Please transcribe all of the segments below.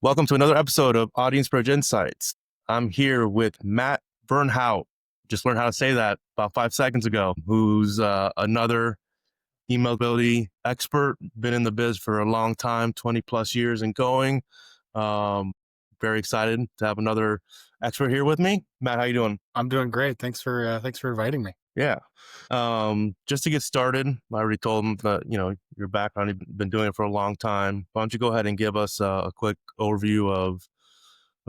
Welcome to another episode of Audience Bridge Insights. I'm here with Matt Vernhout. Just learned how to say that about 5 seconds ago, who's another emailability expert, been in the biz for a long time, 20 plus years and going. Very excited to have another expert here with me. Matt, how you doing? I'm doing great. Thanks for inviting me. Yeah. Just to get started, I already told him that, your background, you've been doing it for a long time. Why don't you go ahead and give us a quick overview of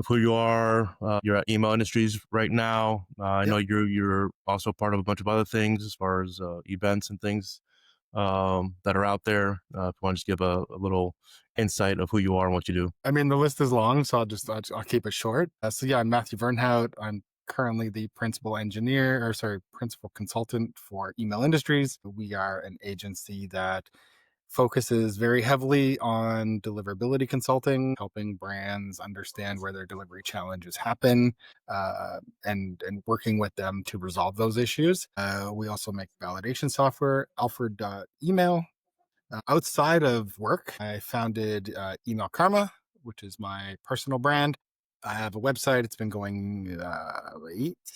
who you are. You're at Email Industries right now. I know you're also part of a bunch of other things as far as events and things that are out there. If you want to just give a little insight of who you are and what you do. I mean, the list is long, so I'll keep it short. I'm Matthew Vernhout. I'm currently the principal consultant for Email Industries. We are an agency that focuses very heavily on deliverability consulting, helping brands understand where their delivery challenges happen, and working with them to resolve those issues. We also make validation software, Alfred.email. Outside of work, I founded Email Karma, which is my personal brand. I have a website. It's been going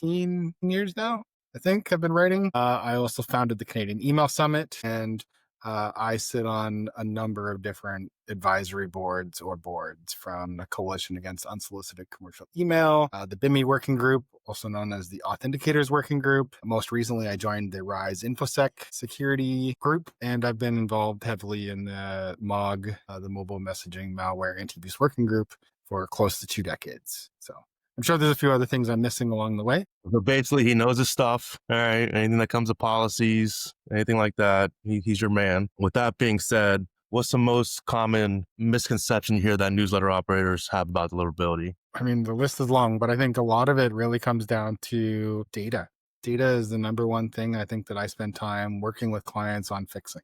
18 years now, I think I've been writing. I also founded the Canadian Email Summit, and I sit on a number of different advisory boards from the Coalition Against Unsolicited Commercial Email, the BIMI Working Group, also known as the Authenticators Working Group. Most recently, I joined the RISE InfoSec security group, and I've been involved heavily in the MOG, the Mobile Messaging Malware Anti-Abuse Working Group, for close to 2 decades. So I'm sure there's a few other things I'm missing along the way. So basically, he knows his stuff. All right. Anything that comes to policies, anything like that, he's your man. With that being said, what's the most common misconception you hear that newsletter operators have about deliverability? I mean, the list is long, but I think a lot of it really comes down to data. Data is the number one thing I think that I spend time working with clients on fixing.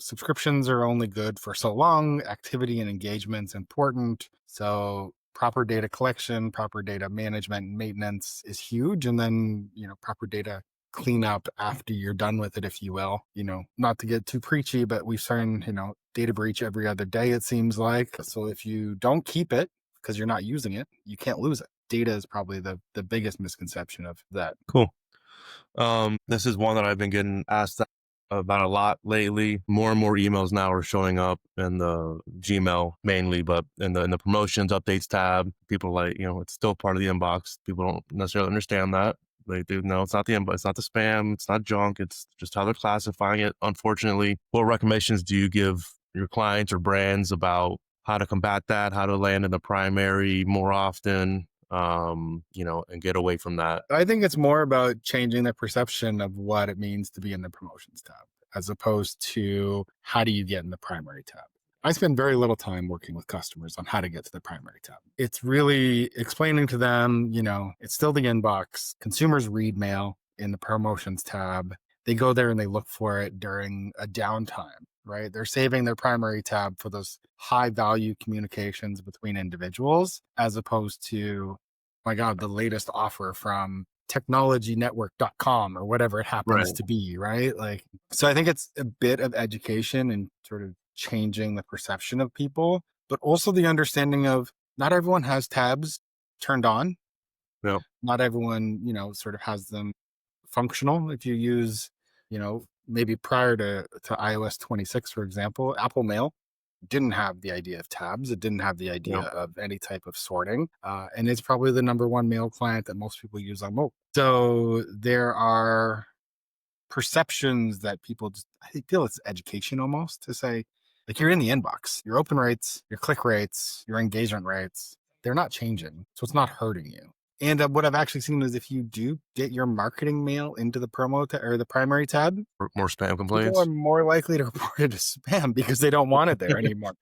Subscriptions are only good for so long. Activity and engagement's important. So proper data collection, proper data management and maintenance is huge. And then, proper data cleanup after you're done with it, if you will. Not to get too preachy, but we've seen, data breach every other day, it seems like. So if you don't keep it because you're not using it, you can't lose it. Data is probably the biggest misconception of that. Cool. This is one that I've been getting asked about a lot lately. More and more emails now are showing up in the Gmail mainly, but in the promotions updates tab, people are like, it's still part of the inbox. People don't necessarily understand that. They do know it's not the inbox, it's not the spam, it's not junk, it's just how they're classifying it. Unfortunately, what recommendations do you give your clients or brands about how to combat that, how to land in the primary more often? And get away from that? I think it's more about changing the perception of what it means to be in the promotions tab, as opposed to how do you get in the primary tab. I spend very little time working with customers on how to get to the primary tab. It's really explaining to them, it's still the inbox. Consumers read mail in the promotions tab. They go there and they look for it during a downtime, right? They're saving their primary tab for those high value communications between individuals, as opposed to, my God, the latest offer from technologynetwork.com or whatever it happens to be, right? So I think it's a bit of education and sort of changing the perception of people, but also the understanding of not everyone has tabs turned on. No. Not everyone, sort of has them functional. If you use, maybe prior to iOS 26, for example, Apple Mail didn't have the idea of tabs. It didn't have the idea of any type of sorting. And it's probably the number one mail client that most people use on mobile. So there are perceptions that people I feel it's education almost to say, you're in the inbox, your open rates, your click rates, your engagement rates, they're not changing. So it's not hurting you. And what I've actually seen is if you do get your marketing mail into the or the primary tab, more spam complaints, people are more likely to report it as spam because they don't want it there anymore.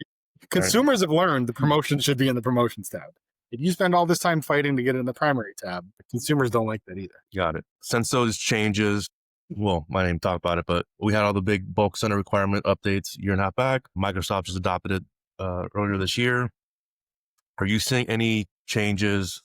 Consumers have learned the promotion should be in the promotions tab. If you spend all this time fighting to get it in the primary tab, consumers don't like that either. Got it. Since those changes, well, I didn't even talk about it, but we had all the big bulk center requirement updates a year and a half back. Microsoft just adopted it earlier this year. Are you seeing any changes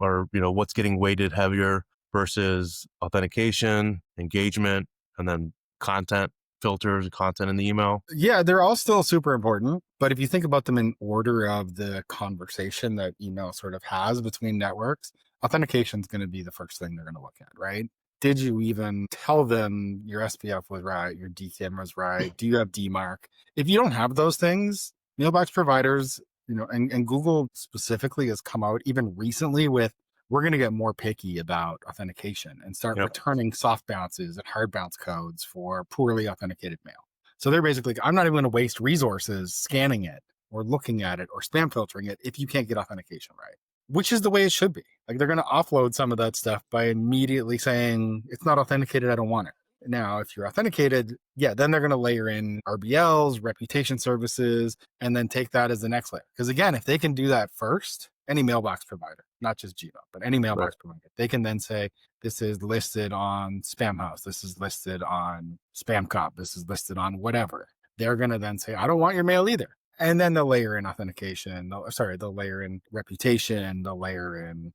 or what's getting weighted heavier versus authentication, engagement, and then content filters, content in the email? Yeah, they're all still super important. But if you think about them in order of the conversation that email sort of has between networks, authentication is going to be the first thing they're going to look at, right? Did you even tell them your SPF was right, your DKIM was right? Do you have DMARC? If you don't have those things, mailbox providers, and Google specifically has come out even recently with, we're going to get more picky about authentication and start Yep. returning soft bounces and hard bounce codes for poorly authenticated mail. So they're basically, I'm not even going to waste resources scanning it or looking at it or spam filtering it if you can't get authentication right, which is the way it should be. Like, they're going to offload some of that stuff by immediately saying, it's not authenticated, I don't want it. Now, if you're authenticated, then they're going to layer in RBLs, reputation services, and then take that as the next layer. Because again, if they can do that first, any mailbox provider, not just Gmail, but any mailbox provider, they can then say, this is listed on Spamhaus, this is listed on SpamCop, this is listed on whatever. They're going to then say, I don't want your mail either. And then they'll layer in authentication, they'll layer in reputation, they'll layer in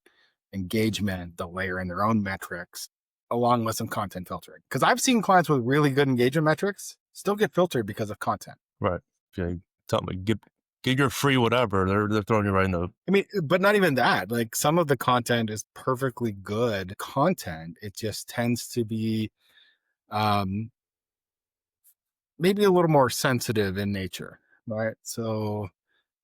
engagement, they'll layer in their own metrics, along with some content filtering. Because I've seen clients with really good engagement metrics still get filtered because of content. Right. Okay. Tell me, get your free whatever. They're throwing you right in the. I mean, but not even that. Like, some of the content is perfectly good content. It just tends to be maybe a little more sensitive in nature, right? So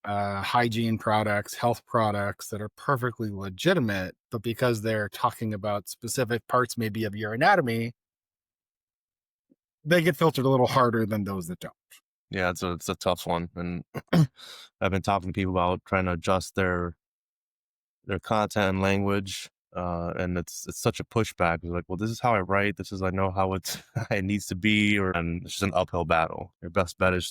hygiene products, health products that are perfectly legitimate, but because they're talking about specific parts maybe of your anatomy, they get filtered a little harder than those that don't. Yeah, it's a tough one, and I've been talking to people about trying to adjust their content and language, and it's such a pushback. It's like, well, this is how I write. This is, I know how it needs to be, and it's just an uphill battle. Your best bet is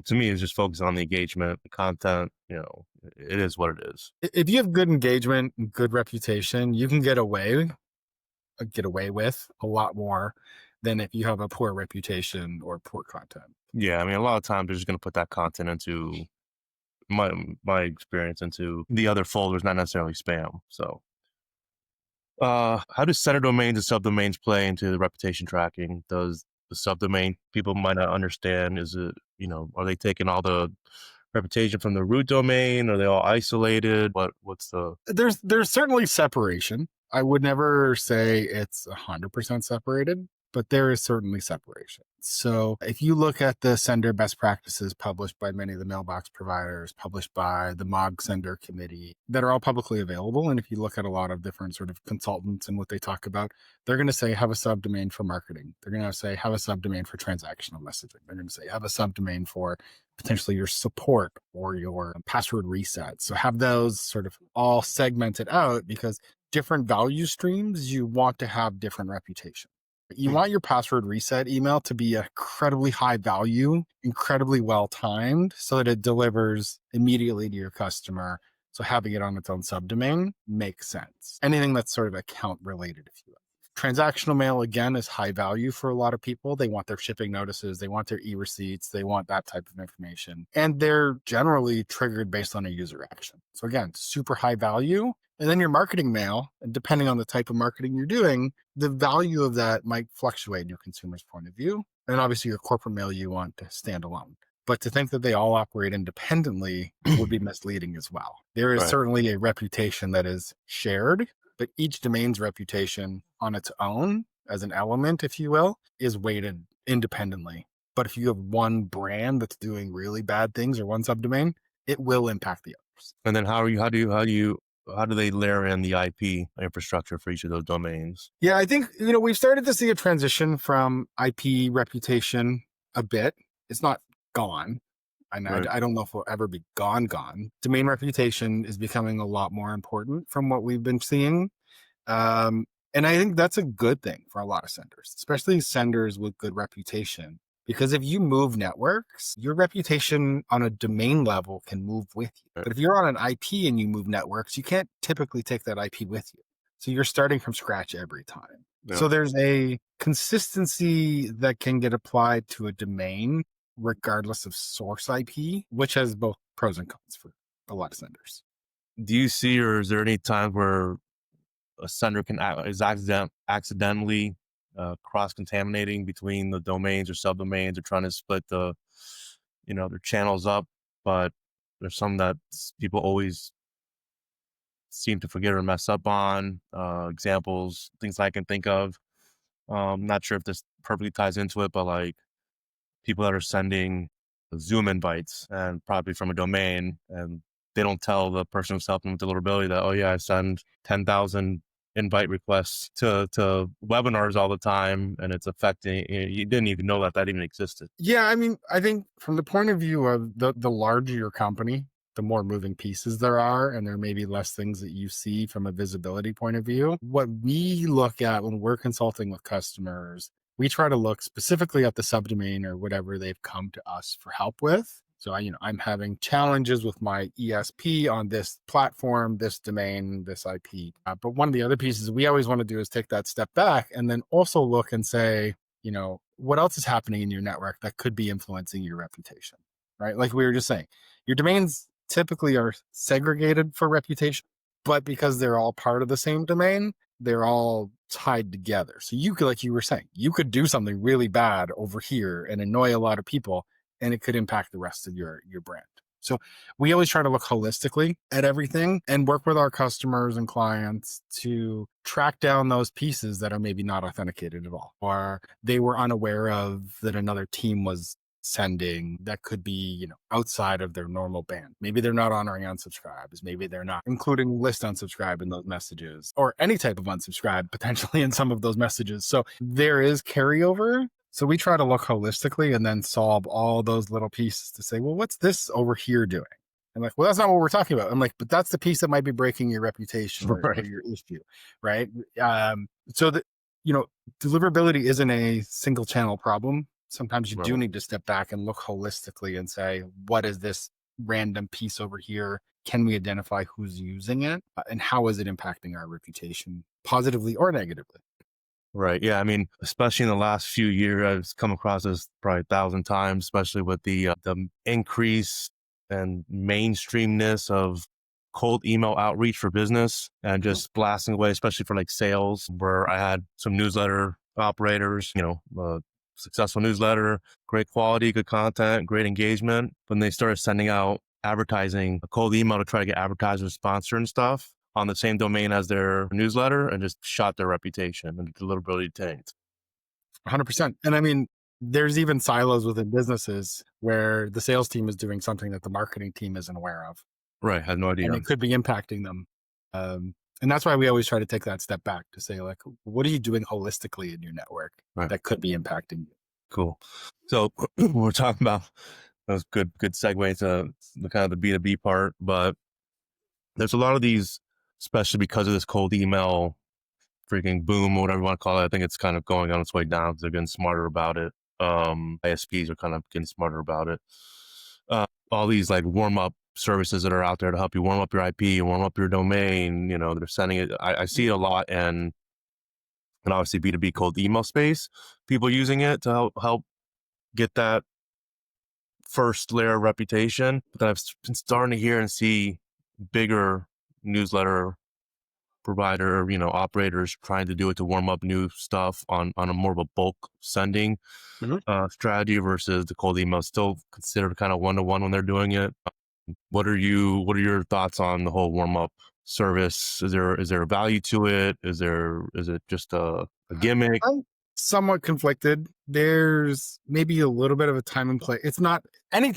to me, is just focus on the engagement, the content. It is what it is. If you have good engagement and good reputation, you can get away with a lot more than if you have a poor reputation or poor content. Yeah, I mean, a lot of times they're just going to put that content into my experience into the other folders, not necessarily spam. So, how do center domains and subdomains play into the reputation tracking? Does the subdomain, people might not understand, is it, are they taking all the reputation from the root domain? Are they all isolated? What's the... There's certainly separation. I would never say it's 100% separated, but there is certainly separation. So if you look at the sender best practices published by many of the mailbox providers, published by the MOG Sender Committee, that are all publicly available, and if you look at a lot of different sort of consultants and what they talk about, they're going to say, have a subdomain for marketing. They're going to say, have a subdomain for transactional messaging. They're going to say, have a subdomain for potentially your support or your password reset. So have those sort of all segmented out, because different value streams, you want to have different reputation. You want your password reset email to be incredibly high value, incredibly well timed, so that it delivers immediately to your customer. So having it on its own subdomain makes sense. Anything that's sort of account related, if you will. Transactional mail, again, is high value for a lot of people. They want their shipping notices, they want their e-receipts, they want that type of information. And they're generally triggered based on a user action. So again, super high value. And then your marketing mail, and depending on the type of marketing you're doing, the value of that might fluctuate in your consumer's point of view. And obviously your corporate mail, you want to stand alone. But to think that they all operate independently would be misleading as well. There is certainly a reputation that is shared, but each domain's reputation on its own, as an element, if you will, is weighted independently. But if you have one brand that's doing really bad things, or one subdomain, it will impact the others. And then how do they layer in the IP infrastructure for each of those domains? Yeah, I think, we've started to see a transition from IP reputation a bit. It's not gone. And I don't know if we'll ever be gone. Domain reputation is becoming a lot more important from what we've been seeing. And I think that's a good thing for a lot of senders, especially senders with good reputation. Because if you move networks, your reputation on a domain level can move with you. But if you're on an IP and you move networks, you can't typically take that IP with you. So you're starting from scratch every time. Yeah. So there's a consistency that can get applied to a domain regardless of source IP, which has both pros and cons for a lot of senders. Do you see, or is there any time where a sender is accidentally cross-contaminating between the domains or subdomains. They're trying to split their channels up, but there's some that people always seem to forget or mess up on. Examples, things I can think of. Not sure if this perfectly ties into it, but like people that are sending Zoom invites and probably from a domain, and they don't tell the person who's helping with deliverability that, oh yeah, I send 10,000 invite requests to webinars all the time, and it's affecting, you didn't even know that even existed. Yeah, I mean, I think from the point of view of the larger your company, the more moving pieces there are, and there may be less things that you see from a visibility point of view. What we look at when we're consulting with customers, we try to look specifically at the subdomain or whatever they've come to us for help with. So I'm having challenges with my ESP on this platform, this domain, this IP. But one of the other pieces we always want to do is take that step back and then also look and say, what else is happening in your network that could be influencing your reputation, right? Like we were just saying, your domains typically are segregated for reputation, but because they're all part of the same domain, they're all tied together. So you could, like you were saying, you could do something really bad over here and annoy a lot of people, and it could impact the rest of your brand. So we always try to look holistically at everything and work with our customers and clients to track down those pieces that are maybe not authenticated at all, or they were unaware of that another team was sending that could be, outside of their normal band. Maybe they're not honoring unsubscribes. Maybe they're not including list unsubscribe in those messages, or any type of unsubscribe potentially in some of those messages. So there is carryover. So we try to look holistically and then solve all those little pieces to say, well, what's this over here doing? I'm like, well, that's not what we're talking about. I'm like, but that's the piece that might be breaking your reputation or Right. your issue, right? So that, deliverability isn't a single channel problem. Sometimes you do Right. need to step back and look holistically and say, what is this random piece over here? Can we identify who's using it? And how is it impacting our reputation, positively or negatively? Right. Yeah. I mean, especially in the last few years, I've come across this probably 1,000 times, especially with the increase and mainstreamness of cold email outreach for business and just blasting away, especially for like sales, where I had some newsletter operators, successful newsletter, great quality, good content, great engagement. When they started sending out advertising, a cold email to try to get advertisers sponsor and stuff on the same domain as their newsletter, and just shot their reputation and deliverability tanked. 100%. And I mean, there's even silos within businesses where the sales team is doing something that the marketing team isn't aware of, Right. Had no idea. and it could be impacting them. And that's why we always try to take that step back to say, like, what are you doing holistically in your network Right. that could be impacting you? Cool. So we're talking about, that was good segue to the kind of the B2B part, but there's a lot of these, especially because of this cold email freaking boom, or whatever you want to call it. I think it's kind of going on its way down because they're getting smarter about it. ISPs are kind of getting smarter about it. All these like warm up services that are out there to help you warm up your IP, warm up your domain, they're sending it. I see it a lot and obviously B2B cold email space, people using it to help get that first layer of reputation. But then I've been starting to hear and see bigger newsletter provider, operators trying to do it to warm up new stuff on a more of a bulk sending strategy versus the cold email. Still considered kind of one-to-one when they're doing it. What are your thoughts on the whole warm up service? Is there a value to it? Is it just a gimmick? I'm somewhat conflicted. There's maybe a little bit of a time and place. It's not any.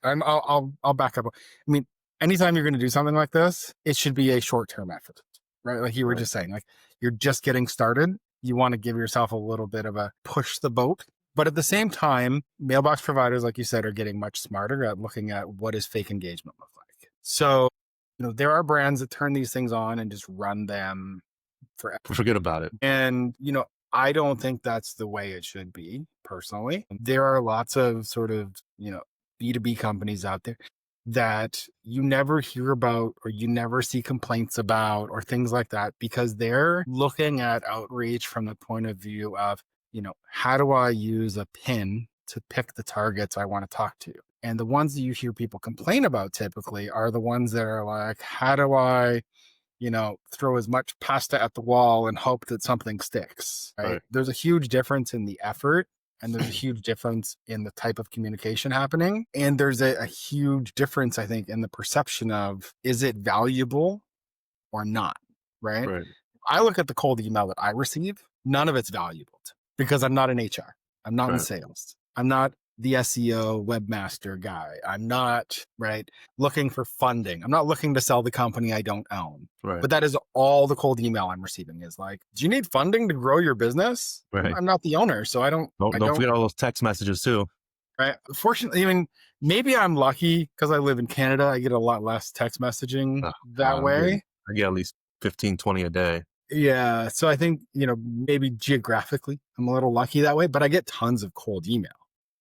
I'll back up. I mean, anytime you're going to do something like this, it should be a short-term effort, right? Like you were just saying, like you're just getting started. You want to give yourself a little bit of a push the boat. But at the same time, mailbox providers, like you said, are getting much smarter at looking at what does fake engagement look like. So, there are brands that turn these things on and just run them forever. Forget about it. And, I don't think that's the way it should be, personally. There are lots of sort of, B2B companies out there that you never hear about or you never see complaints about or things like that because they're looking at outreach from the point of view of, how do I use a pin to pick the targets I want to talk to? And the ones that you hear people complain about typically are the ones that are like, how do I throw as much pasta at the wall and hope that something sticks, right? Right. There's a huge difference in the effort, and there's a huge difference in the type of communication happening. And there's a huge difference, I think, in the perception of, is it valuable or not, right? Right. I look at the cold email that I receive, none of it's valuable to me because I'm not in HR. I'm not in Right. sales. I'm not the SEO webmaster guy. I'm not, right, looking for funding. I'm not looking to sell the company I don't own. Right. But that is all the cold email I'm receiving is like, do you need funding to grow your business? Right. I'm not the owner, so I don't Don't forget all those text messages too. Right. Fortunately, I mean, maybe I'm lucky because I live in Canada. I get a lot less text messaging Oh, that God, way. I get at least 15, 20 a day. Yeah. So I think, maybe geographically I'm a little lucky that way, but I get tons of cold email.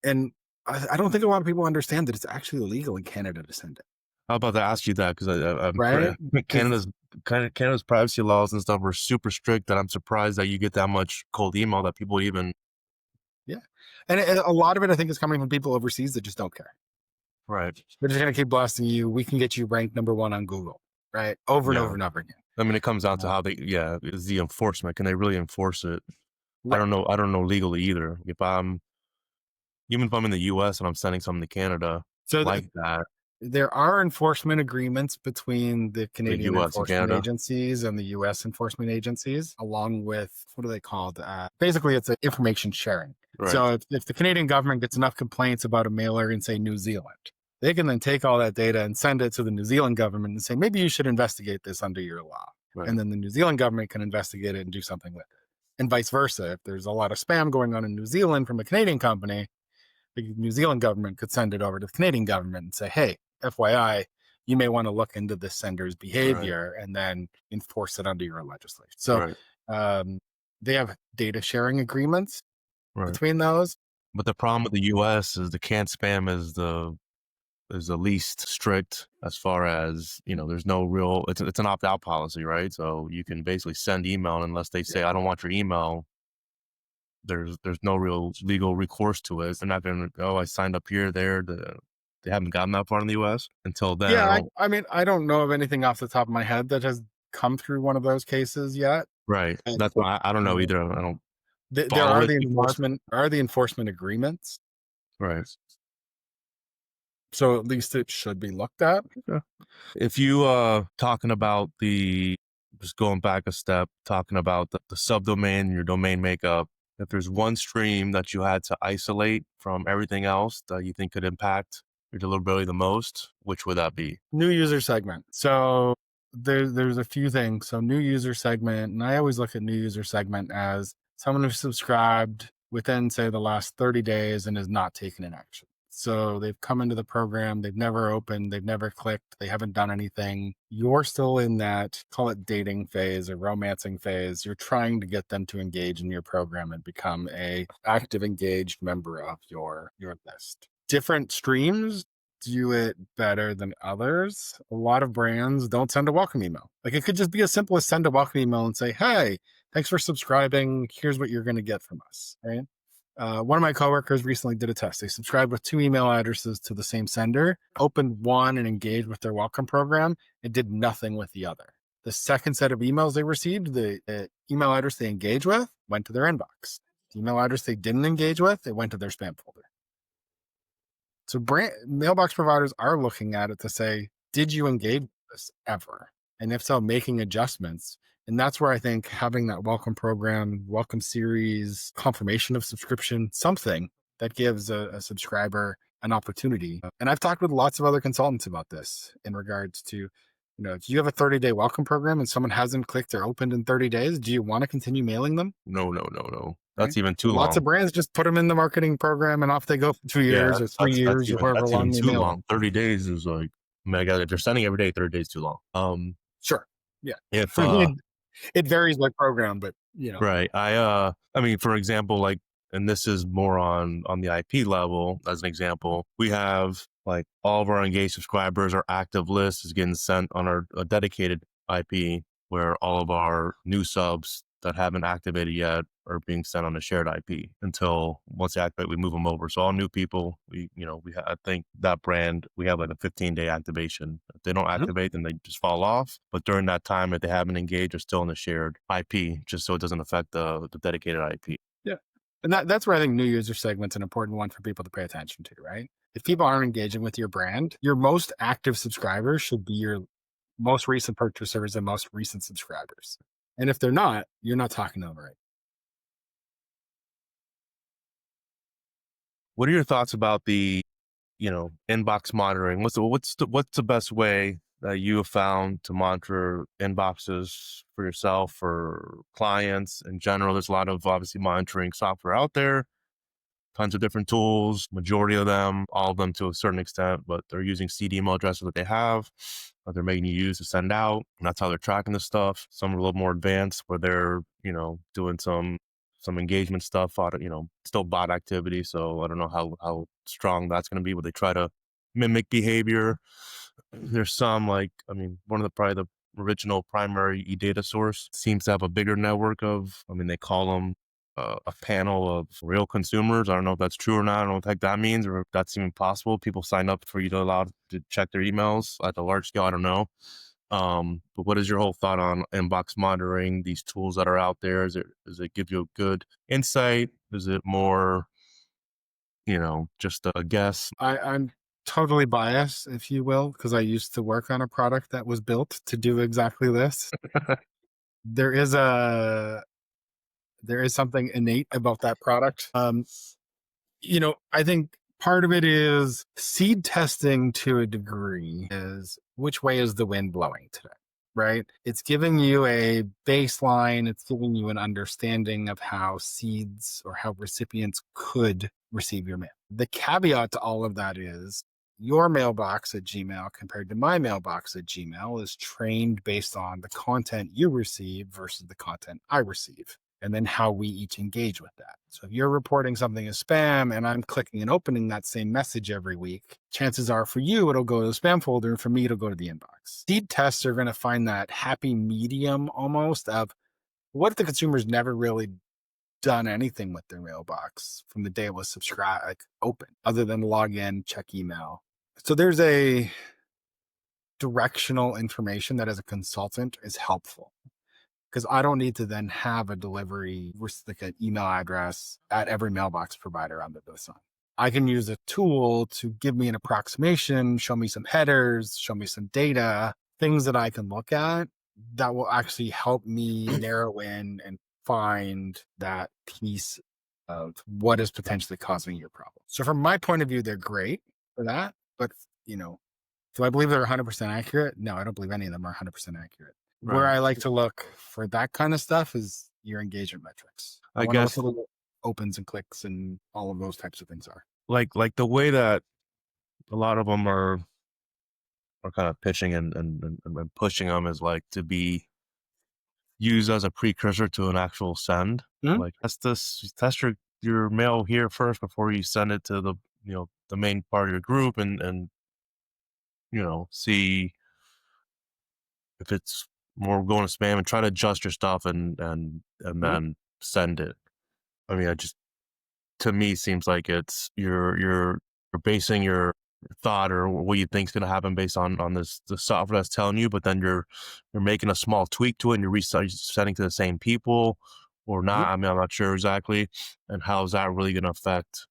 And I don't think a lot of people understand that it's actually illegal in Canada to send it. How about to ask you that? Because I'm Right. Canada's privacy laws and stuff are super strict that I'm surprised that you get that much cold email that people even. Yeah. And a lot of it, I think, is coming from people overseas that just don't care. Right. They're just going to keep blasting you. We can get you ranked #1 on Google, right? Over and Yeah. over and over again. I mean, it comes down to how is the enforcement. Can they really enforce it? Right. I don't know legally either. Even if I'm in the US and I'm sending something to Canada that, There are enforcement agreements between the Canadian US and enforcement Canada. agencies and the US enforcement agencies, along with, what are they called? Basically, it's information sharing. Right. So if the Canadian government gets enough complaints about a mailer in, say, New Zealand, they can then take all that data and send it to the New Zealand government and say, maybe you should investigate this under your law. Right. And then the New Zealand government can investigate it and do something with it. And vice versa. If there's a lot of spam going on in New Zealand from a Canadian company, the New Zealand government could send it over to the Canadian government and say, hey, FYI, you may want to look into this sender's behavior and then enforce it under your legislation. So they have data sharing agreements between those. But the problem with the US is the can't spam is the least strict as far as, there's no real, it's an opt-out policy, right? So you can basically send email, and unless they say, I don't want your email, there's no real legal recourse to it. They're not going to go, I signed up here, there. They haven't gotten that far in the US until then. Yeah, I mean, I don't know of anything off the top of my head that has come through one of those cases yet. Right. That's why I don't know either. I don't. There are the enforcement agreements. Right. So at least it should be looked at. Yeah. If you talking about just going back a step, talking about the subdomain and your domain makeup, if there's one stream that you had to isolate from everything else that you think could impact your deliverability the most, which would that be? New user segment. So there's a few things. So new user segment, and I always look at new user segment as someone who subscribed within, say, the last 30 days and has not taken an action. So they've come into the program, they've never opened, they've never clicked, they haven't done anything. You're still in that, call it dating phase or romancing phase. You're trying to get them to engage in your program and become a active, engaged member of your list. Different streams do it better than others. A lot of brands don't send a welcome email. Like, it could just be as simple as send a welcome email and say, hey, thanks for subscribing. Here's what you're going to get from us, right? One of my coworkers recently did a test. They subscribed with 2 email addresses to the same sender, opened one and engaged with their welcome program, and did nothing with the other. The second set of emails they received, the email address they engaged with went to their inbox. The email address they didn't engage with, it went to their spam folder. So mailbox providers are looking at it to say, did you engage with this ever? And if so, making adjustments. And that's where I think having that welcome program, welcome series, confirmation of subscription, something that gives a subscriber an opportunity. And I've talked with lots of other consultants about this in regards to, if you have a 30-day welcome program and someone hasn't clicked or opened in 30 days, do you want to continue mailing them? No. That's even too long. Lots of brands just put them in the marketing program and off they go for 2 years or 3 years or however long they mail them. 30 days is like, if they're sending every day, 30 days too long. Sure. Yeah. If it varies by program, but right. I mean, for example, and this is more on the IP level, as an example, we have all of our engaged subscribers, our active list is getting sent on a dedicated IP where all of our new subs that haven't activated yet are being sent on a shared IP until once they activate, we move them over. So all new people, I think that brand, we have like a 15-day activation. If they don't activate, then they just fall off. But during that time, if they haven't engaged, they're still in the shared IP, just so it doesn't affect the dedicated IP. Yeah. And that's where I think new user segment's an important one for people to pay attention to, right? If people aren't engaging with your brand, your most active subscribers should be your most recent purchasers and most recent subscribers. And if they're not, you're not talking to them right. What are your thoughts about the, inbox monitoring? What's the best way that you have found to monitor inboxes for yourself or clients in general? There's a lot of obviously monitoring software out there, tons of different tools, majority of them, all of them to a certain extent, but they're using seed email addresses that they have, that they're making you use to send out. And that's how they're tracking this stuff. Some are a little more advanced where they're, doing some engagement stuff out of, still bot activity. So I don't know how strong that's going to be, but they try to mimic behavior. There's some one of probably the original primary e-data source seems to have a bigger network of, they call them a panel of real consumers. I don't know if that's true or not. I don't know what the heck that means or if that's even possible. People sign up for you to allow to check their emails at the large scale. I don't know. But what is your whole thought on inbox monitoring, these tools that are out there? Does it give you a good insight? Is it more, just a guess? I'm totally biased, if you will, because I used to work on a product that was built to do exactly this. There is something innate about that product. I think part of it is seed testing to a degree is which way is the wind blowing today, right? It's giving you a baseline. It's giving you an understanding of how seeds or how recipients could receive your mail. The caveat to all of that is your mailbox at Gmail compared to my mailbox at Gmail is trained based on the content you receive versus the content I receive, and then how we each engage with that. So if you're reporting something as spam and I'm clicking and opening that same message every week, chances are for you, it'll go to the spam folder, and for me, it'll go to the inbox. Seed tests are going to find that happy medium almost of what if the consumer's never really done anything with their mailbox from the day it was open, other than log in, check email. So there's a directional information that as a consultant is helpful, because I don't need to then have a delivery, like an email address at every mailbox provider under the sun. I can use a tool to give me an approximation, show me some headers, show me some data, things that I can look at that will actually help me narrow in and find that piece of what is potentially causing your problem. So from my point of view, they're great for that. But, do I believe they're 100% accurate? No, I don't believe any of them are 100% accurate. Right. Where I like to look for that kind of stuff is your engagement metrics. I guess what the opens and clicks and all of those types of things are. like the way that a lot of them are kind of pitching and pushing them is like to be used as a precursor to an actual send. Mhm. Like test your mail here first before you send it to the the main part of your group and see if it's more going to spam and try to adjust your stuff and then send it. To me seems like it's you're basing your thought or what you think is going to happen based on the software that's telling you, but then you're making a small tweak to it and you're sending to the same people or not. I'm not sure exactly. And how is that really going to affect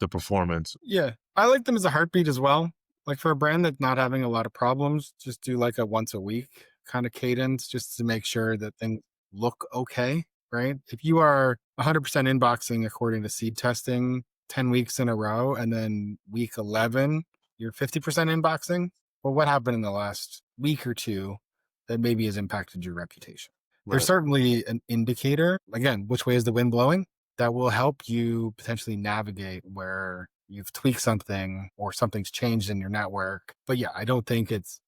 the performance? Yeah. I like them as a heartbeat as well. Like for a brand that's not having a lot of problems, just do like a once a week kind of cadence just to make sure that things look okay, right? If you are 100% inboxing according to seed testing 10 weeks in a row, and then week 11, you're 50% inboxing, well, what happened in the last week or two that maybe has impacted your reputation? There's Right. certainly an indicator, again, which way is the wind blowing, that will help you potentially navigate where you've tweaked something or something's changed in your network. But yeah, I don't think it's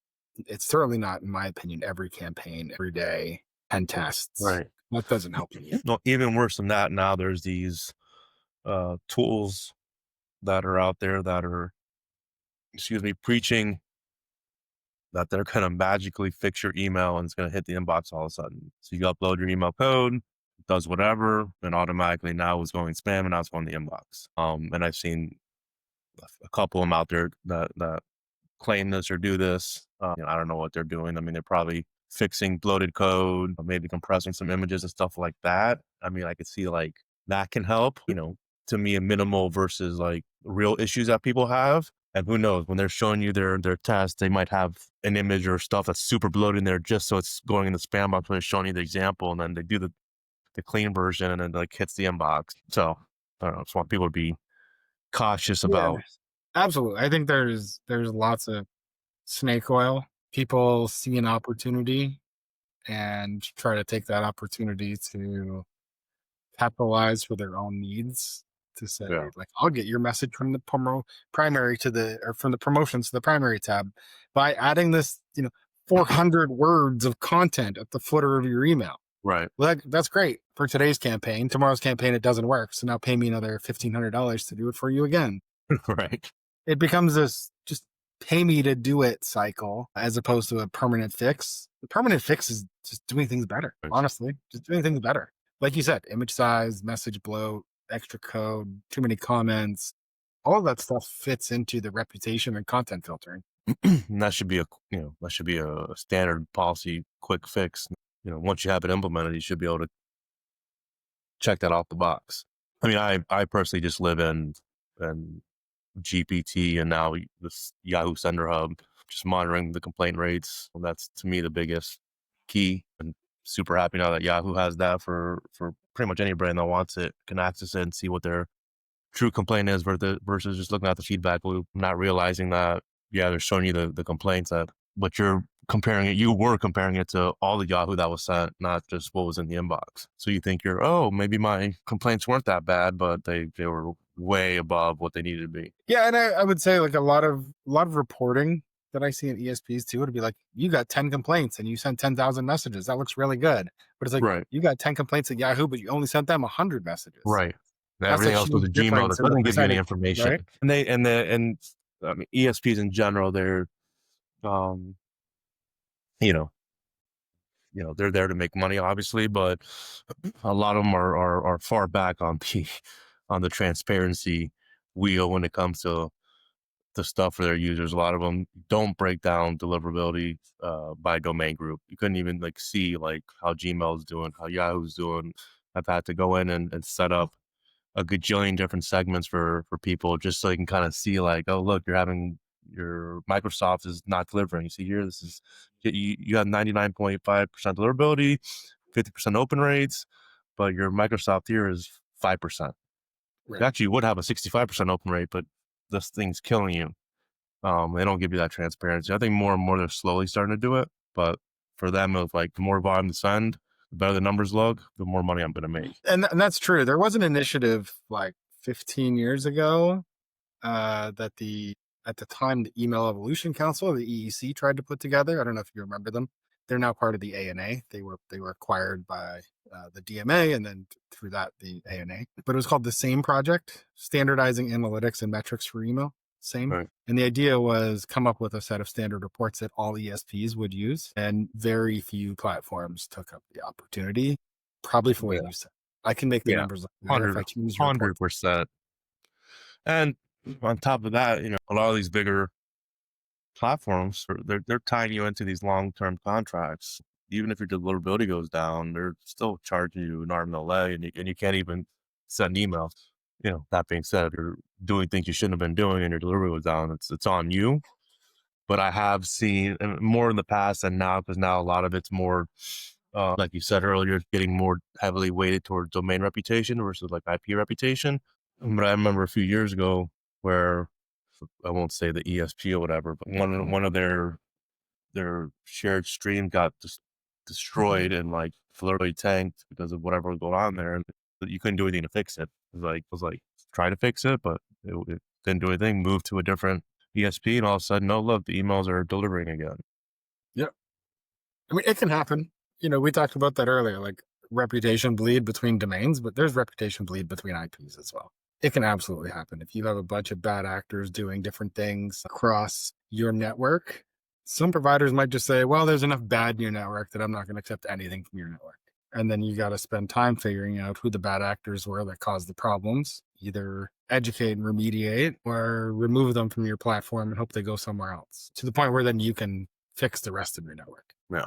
certainly not, in my opinion, every campaign, every day, 10 tests. Right. That doesn't help you. No, even worse than that, now there's these tools that are out there that are, preaching that they're going to magically fix your email and it's going to hit the inbox all of a sudden. So you upload your email code, it does whatever, and automatically now it's going spam and now it's going to the inbox. And I've seen a couple of them out there that claim this or do this. I don't know what they're doing. I mean, they're probably fixing bloated code, or maybe compressing some images and stuff like that. I mean, I could see like that can help, to me, a minimal versus like real issues that people have. And who knows, when they're showing you their test, they might have an image or stuff that's super bloated in there just so it's going in the spam box when they're showing you the example, and then they do the clean version and then like hits the inbox. So I don't know, just want people to be cautious Yeah, about. absolutely. I think there's lots of snake oil. People see an opportunity and try to take that opportunity to capitalize for their own needs, to say, Yeah. like, I'll get your message from the primary to or from the promotions to the primary tab by adding this, 400 words of content at the footer of your email. Right. Well, that's great for today's campaign. Tomorrow's campaign, it doesn't work. So now pay me another $1,500 to do it for you again. Right. It becomes this just pay me to do it cycle as opposed to a permanent fix. The permanent fix is just doing things better. Honestly, just doing things better. Like you said, image size, message bloat, extra code, too many comments, all of that stuff fits into the reputation and content filtering. And that should be a standard policy quick fix. Once you have it implemented, you should be able to check that off the box. I mean, I personally just live in GPT and now this Yahoo Sender Hub, just monitoring the complaint rates. Well, that's to me the biggest key, and super happy now that Yahoo has that for pretty much any brand that wants it, can access it and see what their true complaint is versus just looking at the feedback loop, not realizing that, they're showing you the complaints but you were comparing it to all the Yahoo that was sent, not just what was in the inbox. So you think maybe my complaints weren't that bad, but they were way above what they needed to be. Yeah. And I would say like a lot of reporting that I see in ESPs too, it'd be like, you got 10 complaints and you sent 10,000 messages. That looks really good. But it's like, Right. you got 10 complaints at Yahoo, but you only sent them 100 messages. Right. That's Everything a else was a huge Gmail difference that in the doesn't give you any percentage, information. right? And I mean, ESPs in general, they're, you know, they're there to make money, obviously, but a lot of them are far back on the transparency wheel when it comes to the stuff for their users. A lot of them don't break down deliverability by domain group. You couldn't even like see like how Gmail's doing, how Yahoo's doing. I've had to go in and set up a gajillion different segments for people just so you can kind of see like, oh, look, your Microsoft is not delivering. You see here, this is, you have 99.5% deliverability, 50% open rates, but your Microsoft here is 5%. Right. You actually would have a 65% open rate, but this thing's killing you. They don't give you that transparency. I think more and more they're slowly starting to do it, but for them, it's like the more volume to send, the better the numbers look, the more money I'm going to make. And that's true. There was an initiative like 15 years ago that at the time, the Email Evolution Council, the EEC, tried to put together. I don't know if you remember them. They're now part of the ANA. They were acquired by the DMA, and then through that, the ANA. But it was called the SAME project, Standardizing Analytics and Metrics for Email. SAME. Right. And the idea was come up with a set of standard reports that all ESPs would use. And very few platforms took up the opportunity, probably for what you said. I can make the numbers look better if I can use 100%. And on top of that, a lot of these bigger platforms, they're tying you into these long-term contracts. Even if your deliverability goes down, they're still charging you an arm and a leg, and you can't even send emails. That being said, if you're doing things you shouldn't have been doing and your delivery was down, it's on you. But I have seen more in the past than now, because now a lot of it's more, like you said earlier, getting more heavily weighted towards domain reputation versus like IP reputation. But I remember a few years ago where, I won't say the ESP or whatever, but one of their shared stream got destroyed and like literally tanked because of whatever was going on there, and you couldn't do anything to fix it. It was like try to fix it, but it didn't do anything. Moved to a different ESP, and all of a sudden, oh look, the emails are delivering again. Yeah, I mean, it can happen. We talked about that earlier, like reputation bleed between domains, but there's reputation bleed between IPs as well. It can absolutely happen. If you have a bunch of bad actors doing different things across your network, Some providers might just say, well, there's enough bad in your network that I'm not going to accept anything from your network. And then you got to spend time figuring out who the bad actors were that caused the problems, either educate and remediate or remove them from your platform and hope they go somewhere else, to the point where then you can fix the rest of your network. Yeah.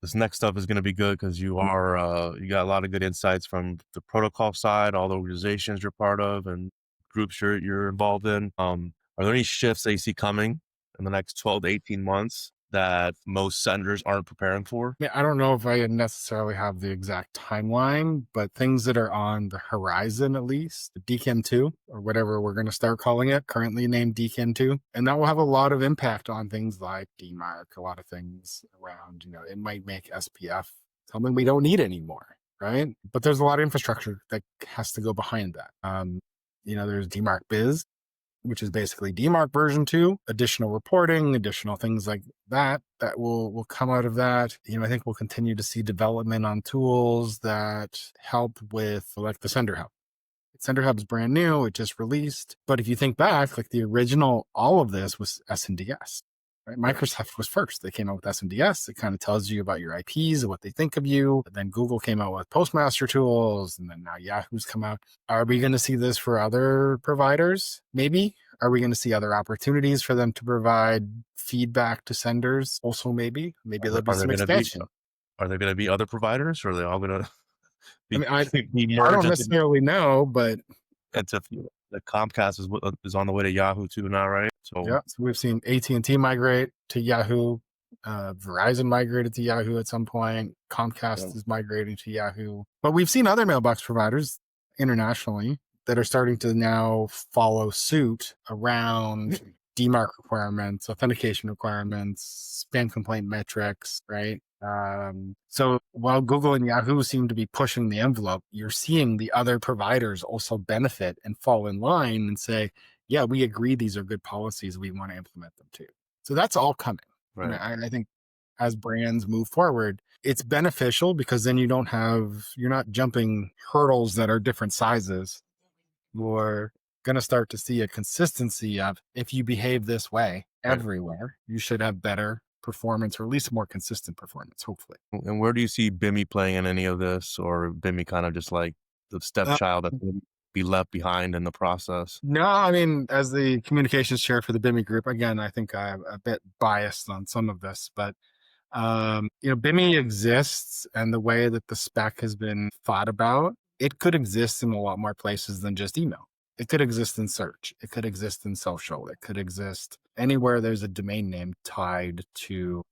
This next stuff is going to be good because you got a lot of good insights from the protocol side, all the organizations you're part of and groups you're involved in. Are there any shifts that you see coming in the next 12 to 18 months that most senders aren't preparing for? Yeah, I don't know if I necessarily have the exact timeline, but things that are on the horizon, at least, the DKIM2 or whatever we're going to start calling it, currently named DKIM2. And that will have a lot of impact on things like DMARC, a lot of things around, it might make SPF something we don't need anymore, right? But there's a lot of infrastructure that has to go behind that. There's DMARCbis, which is basically DMARC version 2, additional reporting, additional things like that will come out of that. I think we'll continue to see development on tools that help with like the Sender Hub. Sender Hub is brand new, it just released. But if you think back, like the original, all of this was SNDS. Right? Microsoft was first. They came out with SNDS. It kind of tells you about your IPs and what they think of you. But then Google came out with Postmaster tools, and then now Yahoo's come out. Are we going to see this for other providers? Maybe. Are we going to see other opportunities for them to provide feedback to senders? Also, maybe there'll be some expansion. Are there going to be other providers, or are they all going to be, I be don't merged necessarily know, but into the Comcast is on the way to Yahoo too now, right? So we've seen AT&T migrate to Yahoo. Verizon migrated to Yahoo at some point. Comcast is migrating to Yahoo. But we've seen other mailbox providers internationally that are starting to now follow suit around DMARC requirements, authentication requirements, spam complaint metrics, right? So while Google and Yahoo seem to be pushing the envelope, you're seeing the other providers also benefit and fall in line and say, yeah, we agree these are good policies. We want to implement them too. So that's all coming. Right. I think as brands move forward, it's beneficial because then you're not jumping hurdles that are different sizes. You're going to start to see a consistency of, if you behave this way everywhere, you should have better performance, or at least more consistent performance, hopefully. And where do you see BIMI playing in any of this, or BIMI kind of just like the stepchild that will be left behind in the process? No, I mean, as the communications chair for the BIMI group, again, I think I'm a bit biased on some of this, but BIMI exists, and the way that the spec has been thought about, it could exist in a lot more places than just email. It could exist in search. It could exist in social. It could exist anywhere there's a domain name tied to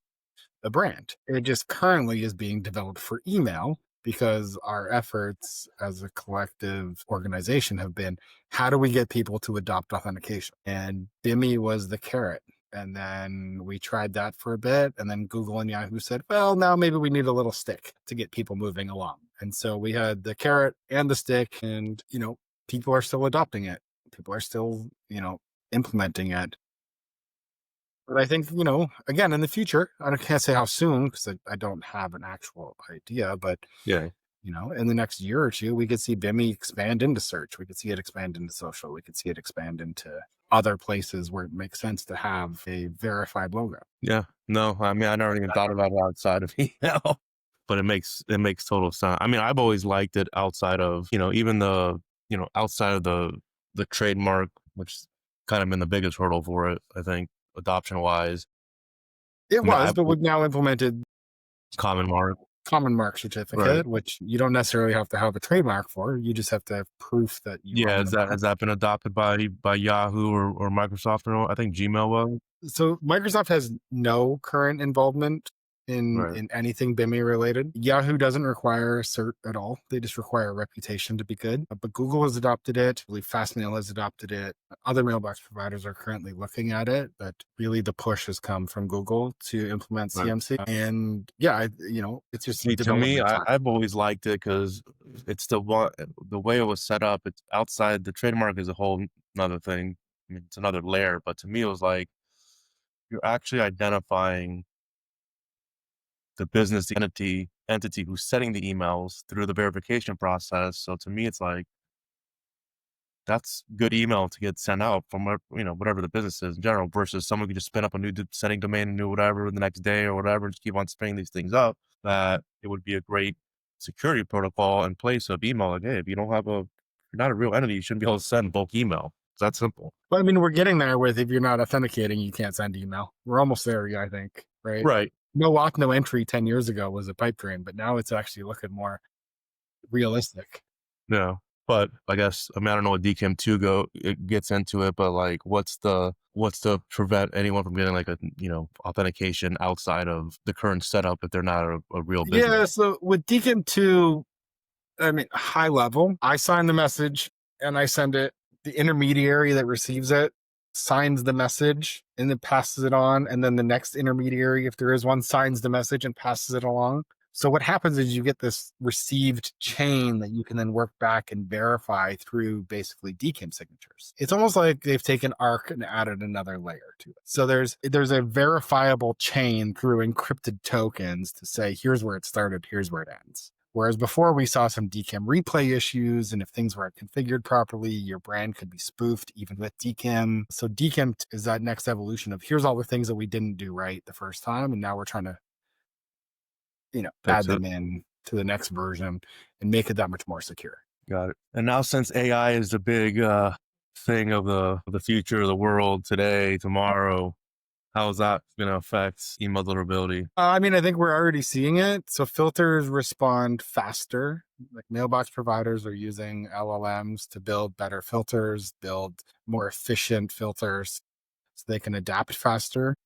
a brand. It just currently is being developed for email because our efforts as a collective organization have been, how do we get people to adopt authentication? And BIMI was the carrot. And then we tried that for a bit. And then Google and Yahoo said, well, now maybe we need a little stick to get people moving along. And so we had the carrot and the stick, and, people are still adopting it. People are still, implementing it. But I think, again, in the future, I can't say how soon because I don't have an actual idea, but in the next year or two, we could see BIMI expand into search. We could see it expand into social. We could see it expand into other places where it makes sense to have a verified logo. Yeah. No, I mean, I never even thought about it outside of email, but it makes total sense. I mean, I've always liked it outside of, even the, outside of the trademark, which kind of been the biggest hurdle for it, I think, adoption wise. But we've now implemented common mark certificate, which you don't necessarily have to have a trademark for. You just have to have proof that you has that been adopted by Yahoo or Microsoft? Or I think Gmail was. So Microsoft has no current involvement in anything BIMI related. Yahoo doesn't require cert at all. They just require a reputation to be good. But Google has adopted it. I believe Fastmail has adopted it. Other mailbox providers are currently looking at it, but really the push has come from Google to implement CMC. And it's just to me, I've always liked it because it's the way it was set up. It's outside the trademark is a whole another thing. I mean, it's another layer, but to me, it was like you're actually identifying the business, the entity who's setting the emails through the verification process. So to me, it's like that's good email to get sent out from whatever the business is in general, versus someone could just spin up a new setting domain and do whatever the next day or whatever, and just keep on spinning these things up. That it would be a great security protocol in place of email. Like, hey, if you're not a real entity, you shouldn't be able to send bulk email. It's that simple. But I mean, we're getting there with if you're not authenticating, you can't send email. We're almost there, I think, right? Right. No auth, no entry 10 years ago was a pipe dream, but now it's actually looking more realistic. Yeah. But I guess, I don't know what DKIM2 it gets into it, but like, what's to prevent anyone from getting like authentication outside of the current setup if they're not a real business? Yeah. So with DKIM2, I mean, high level, I sign the message and I send it. The intermediary that receives it signs the message and then passes it on. And then the next intermediary, if there is one, signs the message and passes it along. So what happens is you get this received chain that you can then work back and verify through basically DKIM signatures. It's almost like they've taken ARC and added another layer to it. So there's a verifiable chain through encrypted tokens to say, here's where it started, here's where it ends. Whereas before we saw some DKIM replay issues, and if things weren't configured properly, your brand could be spoofed even with DKIM. So DKIM is that next evolution of here's all the things that we didn't do right the first time, and now we're trying to add them in to the next version and make it that much more secure. Got it. And now, since AI is the big thing of the future of the world today, tomorrow, how is that going to affect email deliverability? I mean, I think we're already seeing it. So filters respond faster. Like mailbox providers are using LLMs to build better filters, build more efficient filters so they can adapt faster.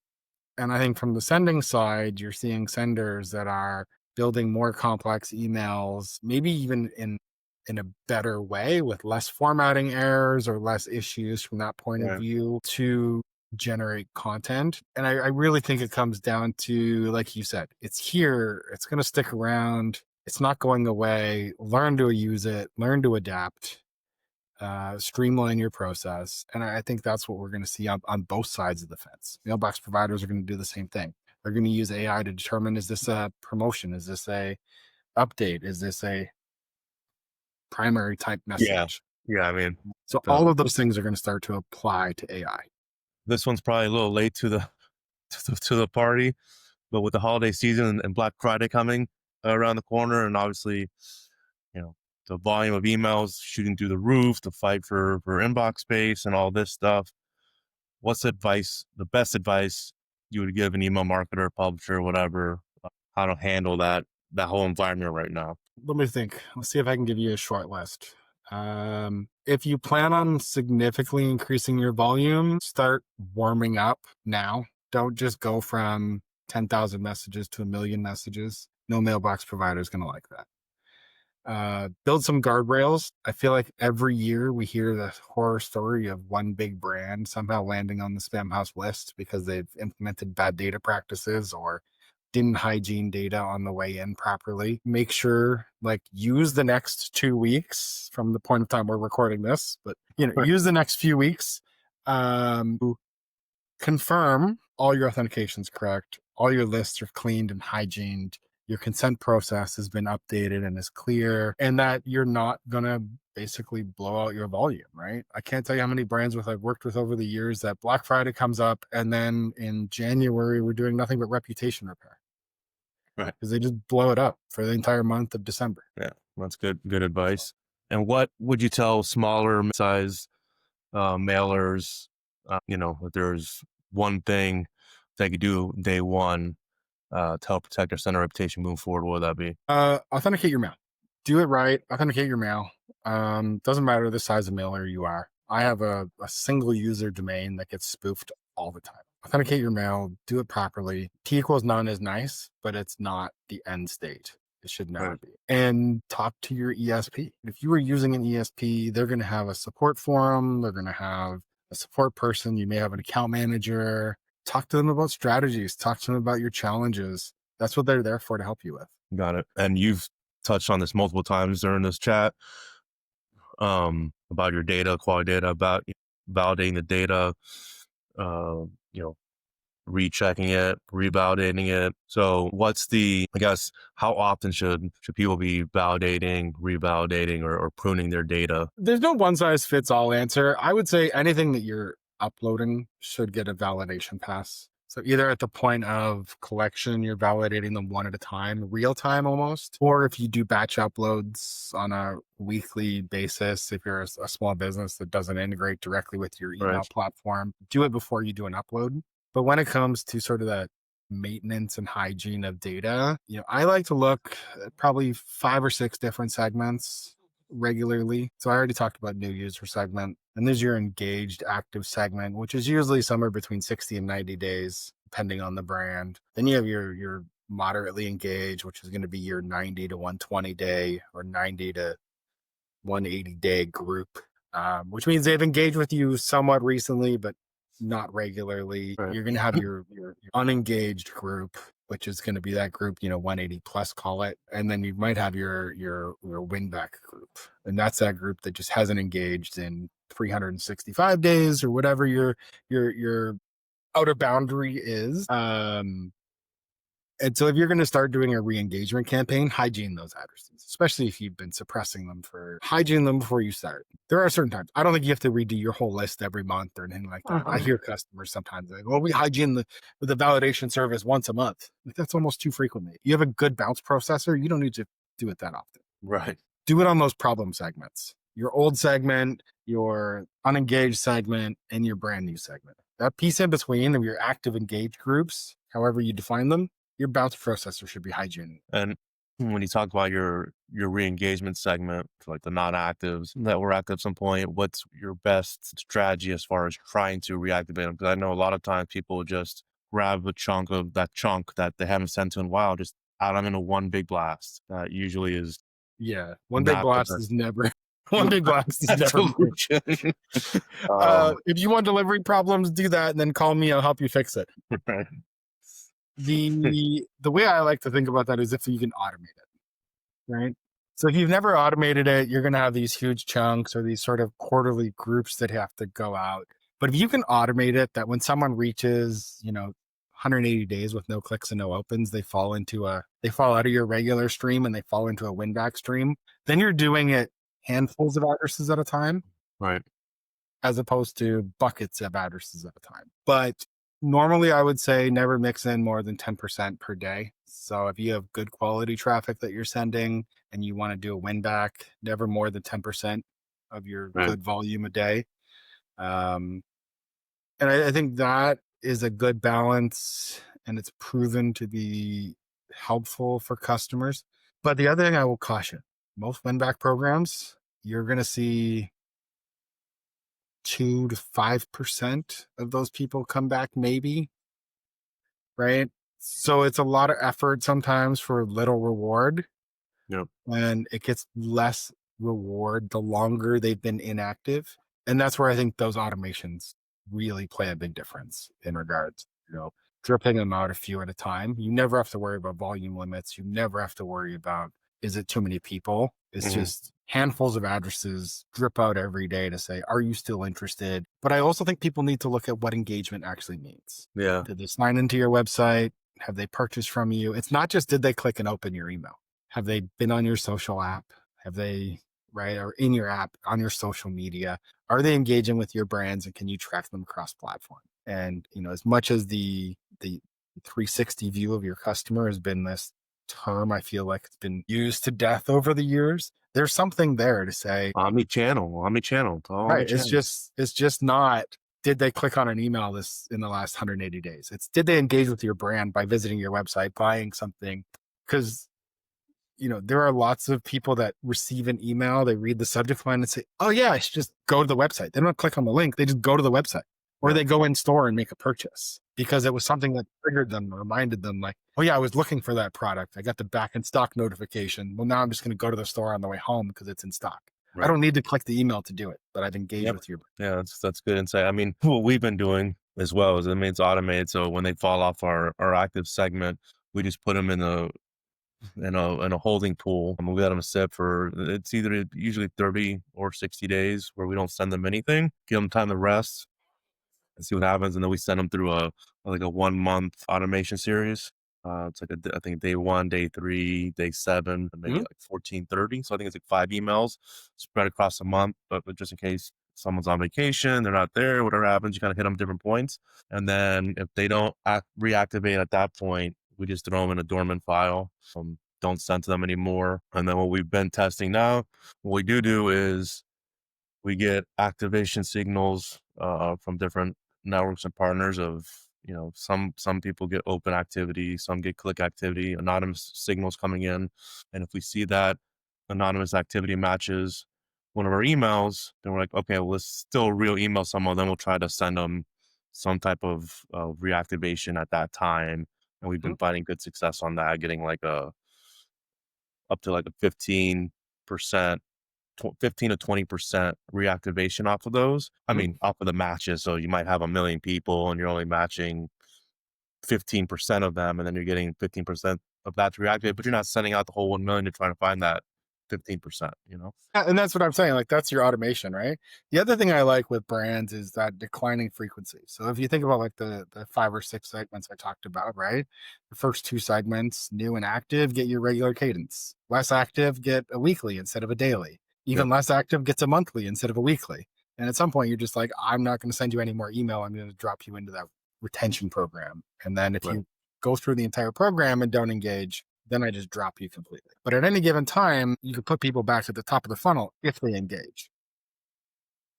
And I think from the sending side, you're seeing senders that are building more complex emails, maybe even in a better way with less formatting errors or less issues from that point of view to generate content. And I really think it comes down to, like you said, it's here, it's going to stick around, it's not going away. Learn to use it, learn to adapt, streamline your process. And I think that's what we're going to see on both sides of the fence. Mailbox providers are going to do the same thing. They're going to use AI to determine, is this a promotion? Is this a update? Is this a primary type message? Yeah. I mean, so all of those things are going to start to apply to AI. This one's probably a little late to the party, but with the holiday season and Black Friday coming around the corner, and obviously, the volume of emails shooting through the roof, the fight for inbox space and all this stuff, what's the best advice you would give an email marketer, publisher, whatever, how to handle that whole environment right now? Let me think. Let's see if I can give you a short list. If you plan on significantly increasing your volume, start warming up now. Don't just go from 10,000 messages to 1 million messages. No mailbox provider is going to like that. Build some guardrails. I feel like every year we hear the horror story of one big brand somehow landing on the spam house list because they've implemented bad data practices or didn't hygiene data on the way in properly. Make sure, use the next 2 weeks from the point of time we're recording this, but use the next few weeks to confirm all your authentication is correct, all your lists are cleaned and hygiened, your consent process has been updated and is clear, and that you're not going to basically blow out your volume, right? I can't tell you how many brands I've worked with over the years that Black Friday comes up and then in January, we're doing nothing but reputation repair. Right. Because they just blow it up for the entire month of December. Yeah, that's good advice. And what would you tell smaller size mailers, if there's one thing they could do day one to help protect their center reputation moving forward, what would that be? Authenticate your mail. Do it right. Authenticate your mail. Doesn't matter the size of mailer you are. I have a single user domain that gets spoofed all the time. Authenticate your mail. Do it properly. T=none is nice, but it's not the end state. It should never be. And talk to your ESP. If you are using an ESP, they're going to have a support forum. They're going to have a support person. You may have an account manager. Talk to them about strategies. Talk to them about your challenges. That's what they're there for, to help you with. Got it. And you've touched on this multiple times during this chat about your data, quality data, about validating the data, rechecking it, revalidating it. So what's I guess, how often should people be validating, revalidating, or pruning their data? There's no one size fits all answer. I would say anything that you're uploading should get a validation pass. So either at the point of collection, you're validating them one at a time, real time almost, or if you do batch uploads on a weekly basis, if you're a small business that doesn't integrate directly with your email Right. platform, do it before you do an upload. But when it comes to sort of that maintenance and hygiene of data, I like to look at probably 5 or 6 different segments regularly. So I already talked about new user segment, and there's your engaged active segment, which is usually somewhere between 60 and 90 days, depending on the brand. Then you have your moderately engaged, which is going to be your 90 to 120 day or 90 to 180 day group, which means they've engaged with you somewhat recently, but not regularly. Right. You're going to have your unengaged group, which is going to be that group, 180 plus, call it. And then you might have your winback group. And that's that group that just hasn't engaged in 365 days or whatever your outer boundary is. And so if you're going to start doing a re-engagement campaign, hygiene those addresses, especially if you've been suppressing them hygiene them before you start. There are certain times. I don't think you have to redo your whole list every month or anything like that. I hear customers sometimes like, well, we hygiene the validation service once a month. Like, that's almost too frequently. You have a good bounce processor. You don't need to do it that often. Right. Do it on those problem segments. Your old segment, your unengaged segment, and your brand new segment. That piece in between of your active engaged groups, however you define them, your bounce processor should be hygiene. And when you talk about your re-engagement segment, like the non-actives that were active at some point, what's your best strategy as far as trying to reactivate them? Because I know a lot of times people just grab a chunk that they haven't sent to in a while, just add them into one big blast. That usually is one big not the blast best. is never one big blast is never solution. if you want delivery problems, do that and then call me, I'll help you fix it. Right. The way I like to think about that is if you can automate it, right? So if you've never automated it, you're going to have these huge chunks or these sort of quarterly groups that have to go out. But if you can automate it, that when someone reaches, 180 days with no clicks and no opens, they fall out of your regular stream and they fall into a winback stream. Then you're doing it handfuls of addresses at a time, Right. as opposed to buckets of addresses at a time. But normally I would say never mix in more than 10% per day. So if you have good quality traffic that you're sending and you want to do a win back, never more than 10% of your good volume a day. And I think that is a good balance, and it's proven to be helpful for customers. But the other thing I will caution, most win back programs, you're going to see 2 to 5% of those people come back, maybe. Right. So it's a lot of effort sometimes for little reward. Yep. And it gets less reward the longer they've been inactive. And that's where I think those automations really play a big difference in regards, dripping them out a few at a time. You never have to worry about volume limits. You never have to worry about, is it too many people? It's just handfuls of addresses drip out every day to say, are you still interested? But I also think people need to look at what engagement actually means. Yeah. Did they sign into your website? Have they purchased from you? It's not just, did they click and open your email? Have they been on your social app? Have they, or in your app, on your social media? Are they engaging with your brands, and can you track them across platform? And, as much as the 360 view of your customer has been this term, I feel like it's been used to death over the years, there's something there to say omni-channel. Right. It's just not, did they click on an email in the last 180 days? It's, did they engage with your brand by visiting your website, buying something? Because, there are lots of people that receive an email, they read the subject line and say, oh yeah, I should just go to the website. They don't click on the link. They just go to the website, or they go in store and make a purchase because it was something that triggered them, reminded them like, oh yeah, I was looking for that product. I got the back in stock notification. Well, now I'm just going to go to the store on the way home because it's in stock. Right. I don't need to click the email to do it, but I've engaged with your brand. Yeah, that's good insight. I mean, what we've been doing as well is, it's automated. So when they fall off our active segment, we just put them in a holding pool, and we let them sit for, it's usually 30 or 60 days where we don't send them anything, give them time to rest. and see what happens. And then we send them through a 1 month automation series. It's like I think day 1, day 3, day 7, and maybe like 14, 30. So I think it's like 5 emails spread across a month. But just in case someone's on vacation, they're not there, whatever happens, you kind of hit them different points. And then if they don't reactivate at that point, we just throw them in a dormant file. Don't send to them anymore. And then what we've been testing now, what we do is we get activation signals from different networks and partners of, some people get open activity, some get click activity, anonymous signals coming in. And if we see that anonymous activity matches one of our emails, then we're like, okay, well, let's still real email someone. Then we'll try to send them some type of reactivation at that time. And we've been finding good success on that, getting up to like a 15%, 15 to 20% reactivation off of those. I mean, off of the matches. So you might have 1 million people and you're only matching 15% of them, and then you're getting 15% of that to reactivate, but you're not sending out the whole 1 million to try to find that 15%, Yeah, and that's what I'm saying. Like, that's your automation, right? The other thing I like with brands is that declining frequency. So if you think about like the 5 or 6 segments I talked about, right? The first 2 segments, new and active, get your regular cadence. Less active, get a weekly instead of a daily. Even less active gets a monthly instead of a weekly. And at some point, you're just like, I'm not going to send you any more email. I'm going to drop you into that retention program. And then if you go through the entire program and don't engage, then I just drop you completely. But at any given time, you can put people back at the top of the funnel if they engage.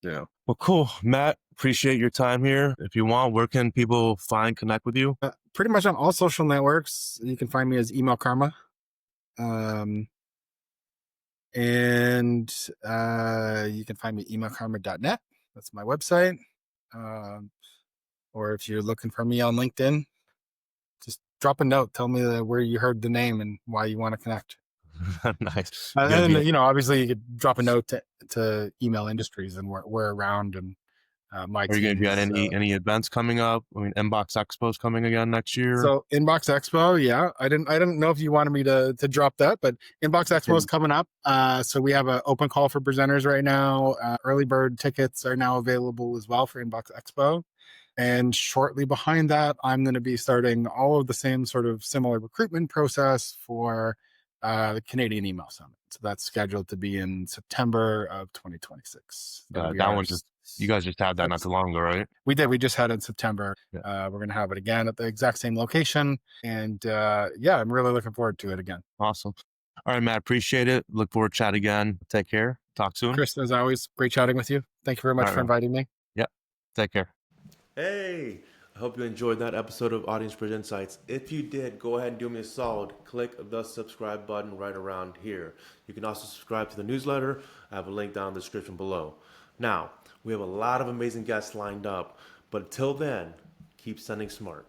Yeah. Well, cool. Matt, appreciate your time here. If you want, where can people connect with you? Pretty much on all social networks. You can find me as Email Karma. And you can find me emailkarma.net. That's my website. Or if you're looking for me on LinkedIn, just drop a note. Tell me where you heard the name and why you want to connect. Nice. And obviously you could drop a note to Email Industries, and we're around. And my Are you going team to get any events coming up? I mean, Inbox Expo's coming again next year. So Inbox Expo, yeah. I didn't know if you wanted me to drop that, but Inbox Expo is coming up. So we have an open call for presenters right now. Early bird tickets are now available as well for Inbox Expo. And shortly behind that, I'm going to be starting all of the same sort of similar recruitment process for the Canadian Email Summit. So that's scheduled to be in September of 2026. That one you guys just had that not too long ago, right? We did. We just had it in September. We're going to have it again at the exact same location. And I'm really looking forward to it again. Awesome. All right, Matt, appreciate it. Look forward to chat again. Take care. Talk soon. Chris, as always, great chatting with you. Thank you very much for inviting me. Yep. Take care. Hey, I hope you enjoyed that episode of Audience Bridge Insights. If you did, go ahead and do me a solid. Click the subscribe button right around here. You can also subscribe to the newsletter. I have a link down in the description below. Now, we have a lot of amazing guests lined up, but until then, keep sending smart.